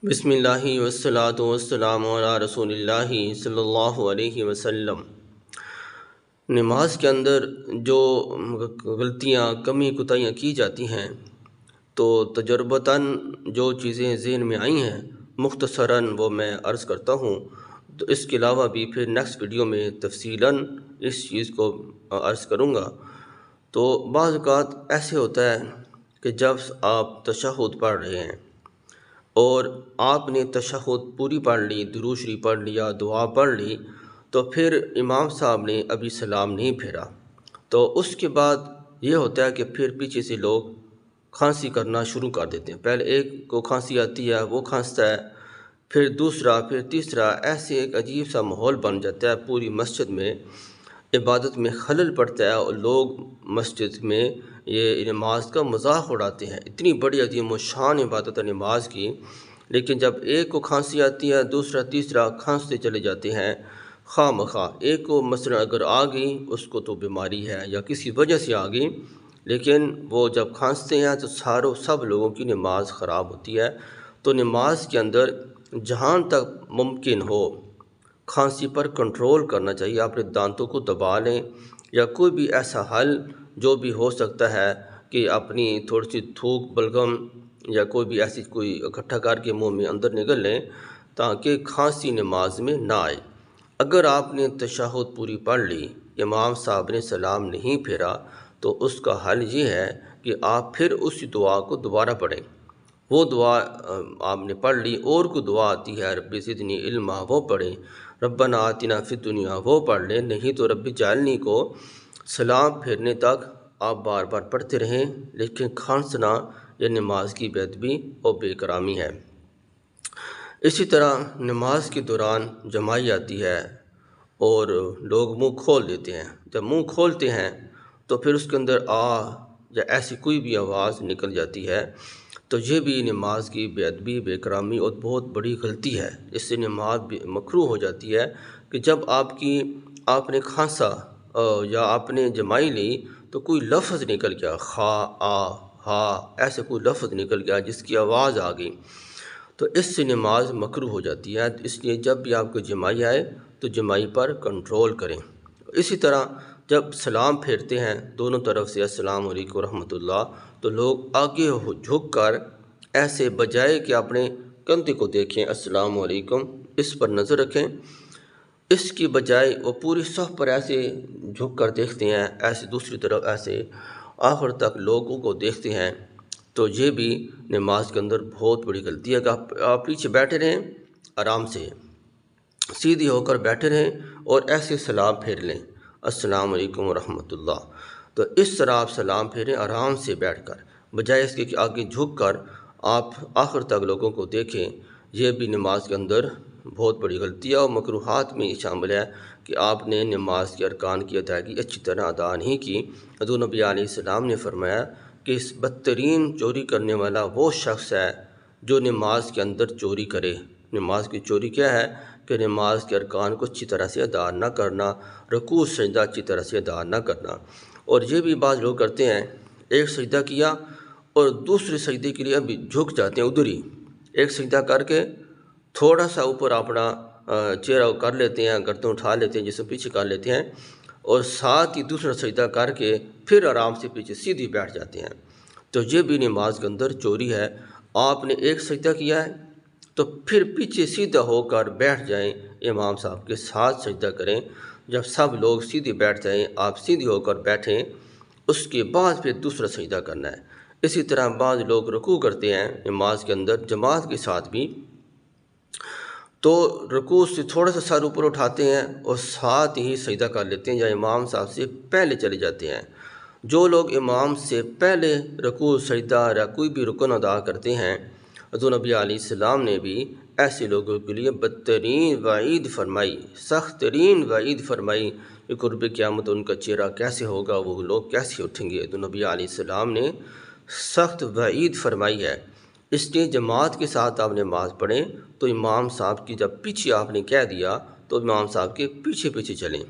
بسم اللہ والصلاۃ والسلام علی رسول اللہ صلی اللہ علیہ وسلم۔ نماز کے اندر جو غلطیاں کمی کوتاہیاں کی جاتی ہیں تو تجربتاً جو چیزیں ذہن میں آئی ہیں مختصراً وہ میں عرض کرتا ہوں، تو اس کے علاوہ بھی پھر نیکسٹ ویڈیو میں تفصیلاً اس چیز کو عرض کروں گا۔ تو بعض اوقات ایسے ہوتا ہے کہ جب آپ تشہد پڑھ رہے ہیں اور آپ نے تشہد پوری پڑھ لی، درود شریف پڑھ لیا، دعا پڑھ لی، تو پھر امام صاحب نے ابھی سلام نہیں پھیرا، تو اس کے بعد یہ ہوتا ہے کہ پھر پیچھے سے لوگ کھانسی کرنا شروع کر دیتے ہیں۔ پہلے ایک کو کھانسی آتی ہے، وہ کھانستا ہے، پھر دوسرا، پھر تیسرا، ایسے ایک عجیب سا ماحول بن جاتا ہے۔ پوری مسجد میں عبادت میں خلل پڑتا ہے اور لوگ مسجد میں یہ نماز کا مذاق اڑاتے ہیں۔ اتنی بڑی عظیم و شان عبادت ہے نماز کی، لیکن جب ایک کو کھانسی آتی ہے، دوسرا تیسرا کھانستے چلے جاتے ہیں خواہ مخواہ۔ ایک کو مثلا اگر آ گئی، اس کو تو بیماری ہے یا کسی وجہ سے آ گئی، لیکن وہ جب کھانستے ہیں تو سب لوگوں کی نماز خراب ہوتی ہے۔ تو نماز کے اندر جہاں تک ممکن ہو کھانسی پر کنٹرول کرنا چاہیے۔ اپنے دانتوں کو دبا لیں یا کوئی بھی ایسا حل جو بھی ہو سکتا ہے کہ اپنی تھوڑی سی تھوک بلغم یا کوئی بھی ایسی کوئی اکٹھا کر کے منہ میں اندر نگل لیں تاکہ کھانسی نماز میں نہ آئے۔ اگر آپ نے تشہد پوری پڑھ لی، امام صاحب نے سلام نہیں پھیرا، تو اس کا حل یہ ہے کہ آپ پھر اس دعا کو دوبارہ پڑھیں۔ وہ دعا آپ نے پڑھ لی، اور کوئی دعا آتی ہے رب زدنی علما، وہ پڑھیں۔ ربنا آتنا فی الدنیا، وہ پڑھ لیں۔ نہیں تو رب جعلنی کو سلام پھیرنے تک آپ بار بار پڑھتے رہیں، لیکن کھانسنا یہ نماز کی بے ادبی اور بے احترامی ہے۔ اسی طرح نماز کے دوران جماعت آتی ہے اور لوگ منہ کھول دیتے ہیں۔ جب منہ کھولتے ہیں تو پھر اس کے اندر یا ایسی کوئی بھی آواز نکل جاتی ہے، تو یہ بھی نماز کی بے ادبی، بے احترامی اور بہت بڑی غلطی ہے۔ اس سے نماز بھی مکروہ ہو جاتی ہے کہ جب آپ نے کھانسا یا آپ نے جمائی لی تو کوئی لفظ نکل گیا، خا، آ، ہا، ایسے کوئی لفظ نکل گیا جس کی آواز آ گئی، تو اس سے نماز مکروہ ہو جاتی ہے۔ اس لیے جب بھی آپ کو جمائی آئے تو جمائی پر کنٹرول کریں۔ اسی طرح جب سلام پھیرتے ہیں دونوں طرف سے السلام علیکم ورحمۃ اللہ، تو لوگ آگے جھک کر ایسے بجائے کہ اپنے کندھے کو دیکھیں السلام علیکم، اس پر نظر رکھیں، اس کی بجائے وہ پوری صف پر ایسے جھک کر دیکھتے ہیں، ایسے دوسری طرف ایسے آخر تک لوگوں کو دیکھتے ہیں، تو یہ بھی نماز کے اندر بہت بڑی غلطی ہے کہ آپ پیچھے بیٹھے رہیں، آرام سے سیدھی ہو کر بیٹھے رہیں اور ایسے سلام پھیر لیں السلام علیکم ورحمۃ اللہ۔ تو اس طرح آپ سلام پھیریں آرام سے بیٹھ کر، بجائے اس کے کہ آگے جھک کر آپ آخر تک لوگوں کو دیکھیں۔ یہ بھی نماز کے اندر بہت بڑی غلطی ہے اور مکروہات میں شامل ہے کہ آپ نے نماز کے ارکان کی ادائیگی اچھی طرح ادا نہیں کی۔ حضور نبی علیہ السلام نے فرمایا کہ اس بدترین چوری کرنے والا وہ شخص ہے جو نماز کے اندر چوری کرے۔ نماز کی چوری کیا ہے کہ نماز کے ارکان کو اچھی طرح سے ادا نہ کرنا، رکوع سجدہ اچھی طرح سے ادا نہ کرنا۔ اور یہ بھی بعض لوگ کرتے ہیں، ایک سجدہ کیا اور دوسرے سجدے کے لیے ابھی جھک جاتے ہیں ادھر ہی، ایک سجدہ کر کے تھوڑا سا اوپر اپنا چہرہ کر لیتے ہیں، گردن اٹھا لیتے ہیں، جسم پیچھے کر لیتے ہیں، اور ساتھ ہی دوسرا سجدہ کر کے پھر آرام سے پیچھے سیدھی بیٹھ جاتے ہیں۔ تو یہ بھی نماز کے اندر چوری ہے۔ آپ نے ایک سجدہ کیا ہے تو پھر پیچھے سیدھا ہو کر بیٹھ جائیں، امام صاحب کے ساتھ سجدہ کریں۔ جب سب لوگ سیدھے بیٹھ جائیں، آپ سیدھی ہو کر بیٹھیں، اس کے بعد پھر دوسرا سجدہ کرنا ہے۔ اسی طرح بعض لوگ رکوع کرتے ہیں نماز کے اندر جماعت کے ساتھ بھی، تو رکوع سے تھوڑا سا سر اوپر اٹھاتے ہیں اور ساتھ ہی سجدہ کر لیتے ہیں یا امام صاحب سے پہلے چلے جاتے ہیں۔ جو لوگ امام سے پہلے رکوع، سجدہ یا کوئی بھی رکن ادا کرتے ہیں، حضور نبی علیہ السلام نے بھی ایسے لوگوں کے لیے بدترین وعید فرمائی، سخت ترین وعید فرمائی کہ قرب قیامت ان کا چہرہ کیسے ہوگا، وہ لوگ کیسے اٹھیں گے۔ حضور نبی علیہ السلام نے سخت وعید فرمائی ہے۔ اس لیے جماعت کے ساتھ آپ نماز پڑھیں تو امام صاحب کی جب پیچھے آپ نے کہہ دیا تو امام صاحب کے پیچھے پیچھے چلیں۔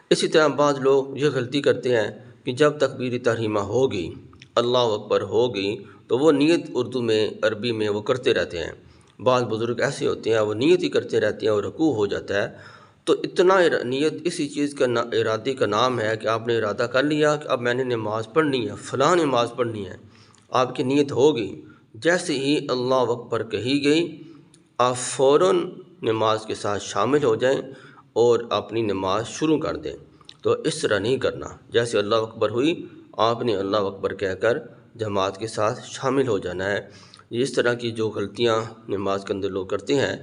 اسی طرح بعض لوگ یہ غلطی کرتے ہیں کہ جب تکبیر تحریمہ ہوگی، اللہ اکبر ہوگی، تو وہ نیت اردو میں، عربی میں وہ کرتے رہتے ہیں، بعض بزرگ ایسے ہوتے ہیں وہ نیت ہی کرتے رہتے ہیں اور رکوع ہو جاتا ہے، تو اتنا نیت اسی چیز کا ارادے کا نام ہے کہ آپ نے ارادہ کر لیا کہ اب میں نے نماز پڑھنی ہے، فلاں نماز پڑھنی ہے، آپ کی نیت ہوگی، جیسے ہی اللہ اکبر کہی گئی آپ فوراً نماز کے ساتھ شامل ہو جائیں اور اپنی نماز شروع کر دیں۔ تو اس طرح نہیں کرنا، جیسے اللہ اکبر ہوئی آپ نے اللہ اکبر کہہ کر جماعت کے ساتھ شامل ہو جانا ہے۔ اس طرح کی جو غلطیاں نماز کے اندر لوگ کرتے ہیں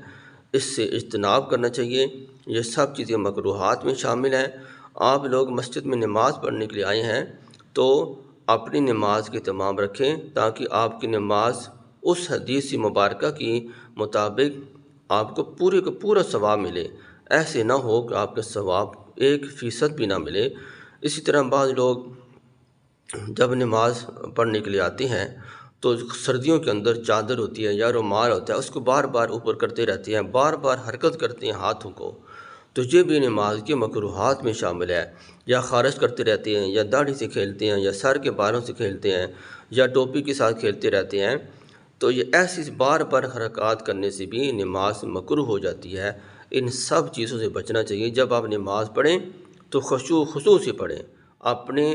اس سے اجتناب کرنا چاہیے، یہ سب چیزیں مکروہات میں شامل ہیں۔ آپ لوگ مسجد میں نماز پڑھنے کے لیے آئے ہیں تو اپنی نماز کے اہتمام رکھیں تاکہ آپ کی نماز اس حدیث مبارکہ کی مطابق آپ کو پورے کا پورا ثواب ملے، ایسے نہ ہو کہ آپ کا ثواب 1% بھی نہ ملے۔ اسی طرح بعض لوگ جب نماز پڑھنے کے لیے آتے ہیں تو سردیوں کے اندر چادر ہوتی ہے یا رومال ہوتا ہے، اس کو بار بار اوپر کرتے رہتے ہیں، بار بار حرکت کرتے ہیں ہاتھوں کو، تو یہ بھی نماز کے مکروہات میں شامل ہے۔ یا خارش کرتے رہتے ہیں، یا داڑھی سے کھیلتے ہیں، یا سر کے بالوں سے کھیلتے ہیں، یا ٹوپی کے ساتھ کھیلتے رہتے ہیں، تو یہ ایسی بار بار حرکات کرنے سے بھی نماز مکروہ ہو جاتی ہے۔ ان سب چیزوں سے بچنا چاہیے۔ جب آپ نماز پڑھیں تو خشوع خضوع سے پڑھیں، اپنے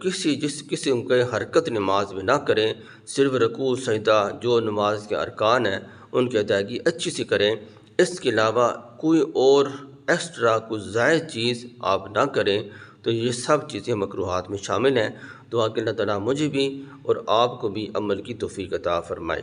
کسی قسم کے حرکت نماز میں نہ کریں، صرف رکوع سجدہ جو نماز کے ارکان ہیں ان کی ادائیگی اچھی سے کریں، اس کے علاوہ کوئی اور ایکسٹرا کوئی زائد چیز آپ نہ کریں، تو یہ سب چیزیں مکروہات میں شامل ہیں۔ دعا کہ اللہ تعالیٰ مجھے بھی اور آپ کو بھی عمل کی توفیق عطا فرمائے۔